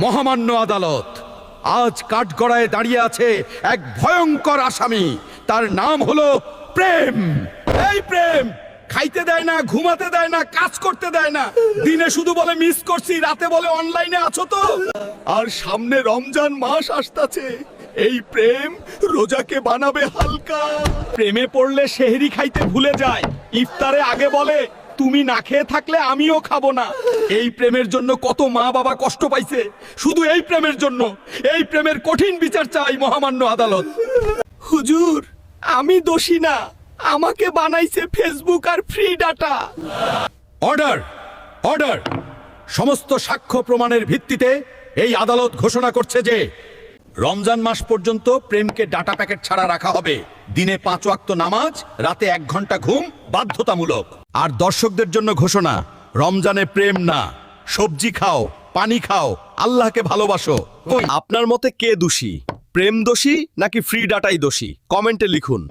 মহামান্য আদালত, আজ কাঠগড়ায় দাঁড়িয়ে আছে এক ভয়ঙ্কর আসামি। তার নাম হলো প্রেম। এই প্রেম খাইতে দেয় না, ঘুমাতে দেয় না, কাজ করতে দেয় না। দিনে শুধু বলে মিস করছি, রাতে বলে অনলাইনে আছো তো। আর সামনে রমজান মাস আসতাছে, এই প্রেম রোজাকে বানাবে হালকা। প্রেমে পড়লে সেহরি খাইতে ভুলে যায়, ইফতারে আগে বলে তুমি না খেয়ে থাকলে আমিও খাবো না। এই প্রেমের জন্য কত মা বাবা কষ্ট পাইছে, শুধু এই প্রেমের জন্য। এই প্রেমের কঠিন বিচার চাই মহামান্য আদালত। হুজুর, আমি দোষী না, আমাকে বানাইছে ফেসবুক আর ফ্রি ডাটা। Order, order. সমস্ত সাক্ষ্য প্রমাণের ভিত্তিতে এই আদালত ঘোষণা করছে যে রমজান মাস পর্যন্ত প্রেমকে ডাটা প্যাকেট ছাড়া রাখা হবে। দিনে 5 ওয়াক্ত নামাজ, রাতে 1 ঘন্টা ঘুম বাধ্যতামূলক। আর দর্শকদের জন্য ঘোষণা, রমজানে প্রেম না, সবজি খাও, পানি খাও, আল্লাহকে ভালোবাসো। আপনার মতে কে দোষী, প্রেম দোষী নাকি ফ্রি ডাটাই দোষী? কমেন্টে লিখুন।